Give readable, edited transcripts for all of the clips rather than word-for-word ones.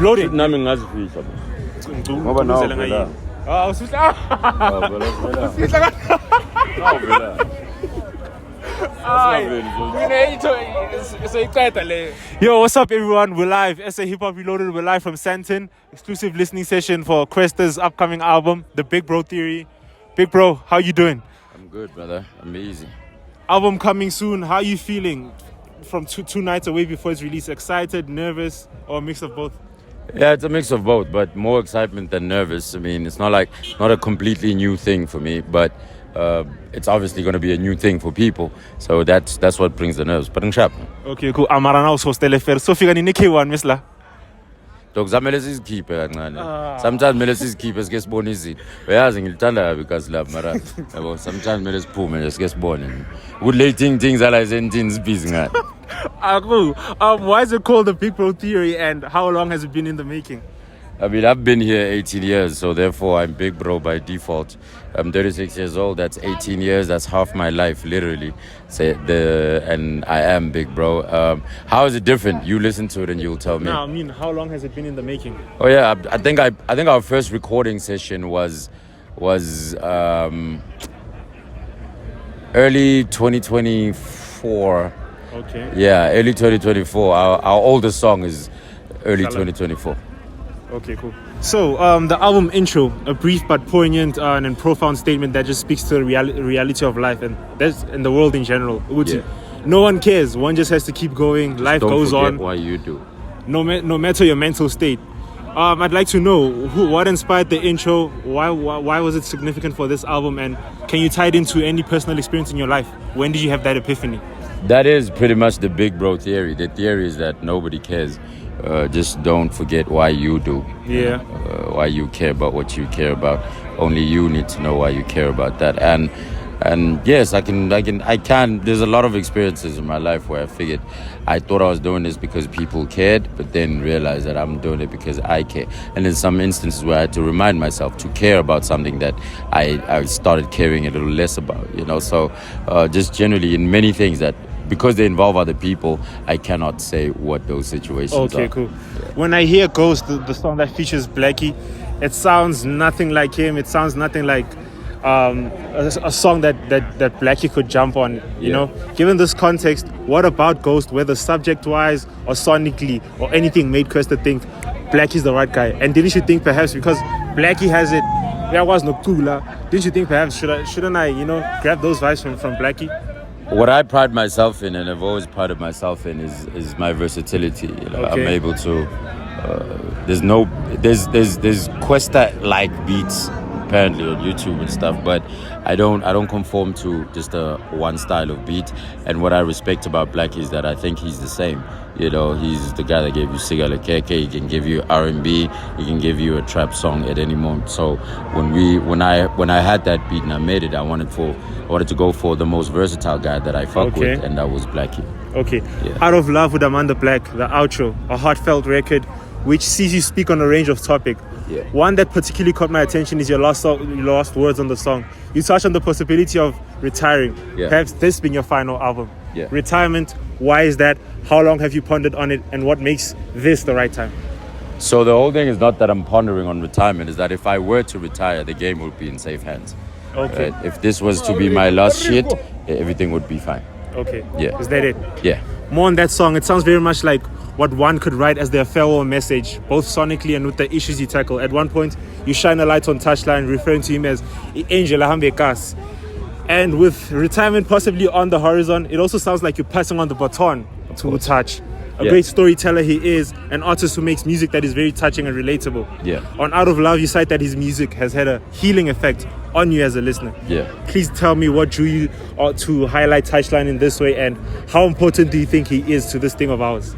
uploading? Nami ngazifihla. Ngoba nawo vela. Ah, usifihla. Ah, vela. Nawo vela. Yo, what's up everyone? We're live. SA Hip Hop Reloaded. We're live from Sandton. Exclusive listening session for Kwesta's upcoming album, The Big Bro Theory. Big Bro, how you doing? I'm good, brother. Amazing. Album coming soon. How are you feeling from two nights away before it's released? Excited, nervous, or a mix of both? Yeah, it's a mix of both, but more excitement than nervous. I mean, it's not a completely new thing for me, but it's obviously going to be a new thing for people. So that's what brings the nerves. But I'm sharp. Okay, cool. Amarana usostele fer. So fika ni K1 misla. Dog zamele sizikhiphe kancane. Sometimes mele sizikhiphe sike sibone izinto. Uyazi ngilithanda because love mara. Yabo sometimes mele siphume sike sibone. Good lating things are like things busy ngani. Cool. Why is it called The Big Bro Theory and how long has it been in the making? I mean, I've been here 18 years, so therefore I'm big bro by default. I'm 36 years old. That's 18 years. That's half my life, literally. And I am big bro. How is it different? You listen to it and you'll tell me. No, I mean, how long has it been in the making? Oh yeah, I think our first recording session was early 2024. Okay. Yeah, early 2024. Our oldest song is early 2024. Okay, cool. So, the album intro, a brief but poignant and profound statement that just speaks to the reality of life and that's in the world in general. No one cares. One just has to keep going. Life goes on. Don't forget why you do. No matter your mental state. I'd like to know what inspired the intro. Why was it significant for this album? And can you tie it into any personal experience in your life? When did you have that epiphany? That is pretty much the big bro theory. The theory is that nobody cares. Just don't forget why you do. Yeah. Why you care about what you care about. Only you need to know why you care about that. And yes, I can. There's a lot of experiences in my life where I thought I was doing this because people cared, but then realized that I'm doing it because I care. And in some instances where I had to remind myself to care about something that I started caring a little less about. So just generally in many things that. Because they involve other people, I cannot say what those situations are. Okay, cool. When I hear Ghost, the song that features Blxckie, it sounds nothing like him. It sounds nothing like a song that Blxckie could jump on, you know? Given this context, what about Ghost, whether subject-wise or sonically or anything, made Kwesta think Blxckie's the right guy? And didn't you think perhaps because Blxckie has it, there was no cooler, didn't you think perhaps shouldn't I, grab those vibes from Blxckie? What I pride myself in, and I've always prided myself in, is my versatility. Okay. I'm able to. There's Kwesta-like beats apparently on YouTube and stuff, but I don't conform to just one style of beat. And what I respect about Blxckie is that I think he's the same. He's the guy that gave you Sigala Keke. He can give you R&B. He can give you a trap song at any moment. So when I had that beat and I made it, I wanted to go for the most versatile guy that I fuck with, and that was Blxckie. Okay. Yeah. Out of Love with Amanda Black, the outro, a heartfelt record which sees you speak on a range of topics. Yeah. One that particularly caught my attention is your last words on the song. You touch on the possibility of retiring. Yeah. Perhaps this being your final album. Yeah. Retirement, why is that? How long have you pondered on it? And what makes this the right time? So the whole thing is not that I'm pondering on retirement, is that if I were to retire, the game would be in safe hands. Okay. If this was to be my last shit, everything would be fine. Okay. Yeah. Is that it? Yeah. More on that song, it sounds very much like what one could write as their farewell message, both sonically and with the issues you tackle. At one point, you shine a light on Touchline, referring to him as Angel Ahambekas. And with retirement possibly on the horizon, it also sounds like you're passing on the baton to Touch. A great storyteller he is, an artist who makes music that is very touching and relatable. Yeah. On Out of Love, you cite that his music has had a healing effect on you as a listener. Yeah. Please tell me what drew you to highlight Touchline in this way, and how important do you think he is to this thing of ours?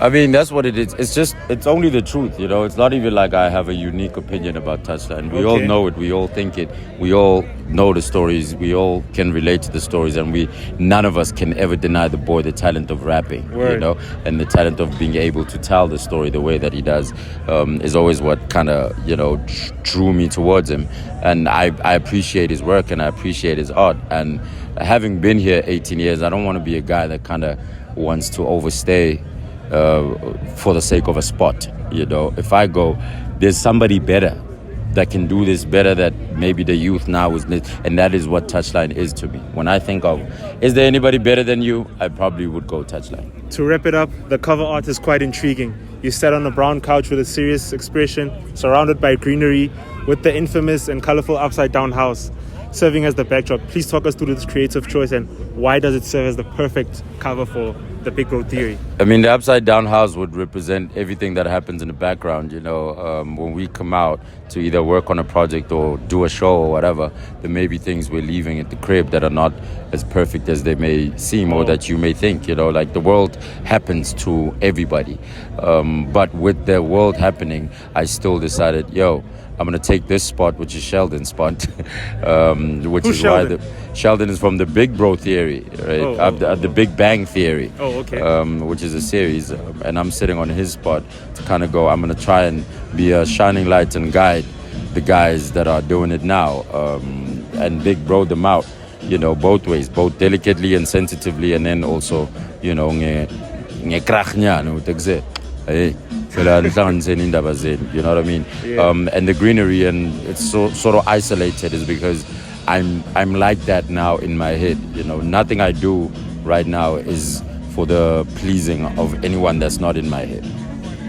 I mean, that's what it is. It's only the truth, It's not even like I have a unique opinion about Touchline. We all know it. We all think it. We all know the stories. We all can relate to the stories. And none of us can ever deny the boy the talent of rapping, and the talent of being able to tell the story the way that he does is always what kind of, drew me towards him. And I appreciate his work and I appreciate his art. And having been here 18 years, I don't want to be a guy that kind of wants to overstay for the sake of a spot. You know, if I go, there's somebody better that can do this better that maybe the youth now is, and that is what Touchline is to me. When I think of, is there anybody better than you? I probably would go Touchline. To wrap it up, the cover art is quite intriguing. You sat on a brown couch with a serious expression, surrounded by greenery, with the infamous and colorful upside-down house serving as the backdrop. Please talk us through this creative choice and why does it serve as the perfect cover for the Big Bro Theory? I mean, the upside down house would represent everything that happens in the background. You know, when we come out to either work on a project or do a show or whatever, there may be things we're leaving at the crib that are not as perfect as they may seem or that you may think. You know, like the world happens to everybody. But with the world happening, I still decided, I'm going to take this spot, which is Sheldon's spot, which Who's is Sheldon? why Sheldon is from the Big Bro Theory, right? The Big Bang Theory, which is a series. And I'm sitting on his spot to kind of go, I'm going to try and be a shining light and guide the guys that are doing it now and Big Bro them out, you know, both ways, both delicately and sensitively, and then also, you know, hey, you know what I mean? Yeah. And the greenery, and it's sort of isolated, is because I'm like that now in my head. You know, nothing I do right now is for the pleasing of anyone that's not in my head.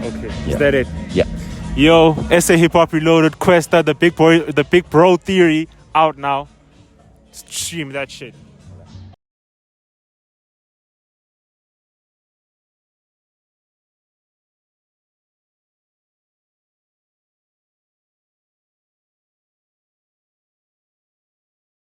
Okay, Yeah. is that it? Yeah. Yo, SA Hip Hop Reloaded, Kwesta, the Big Bro Theory, out now. Stream that shit.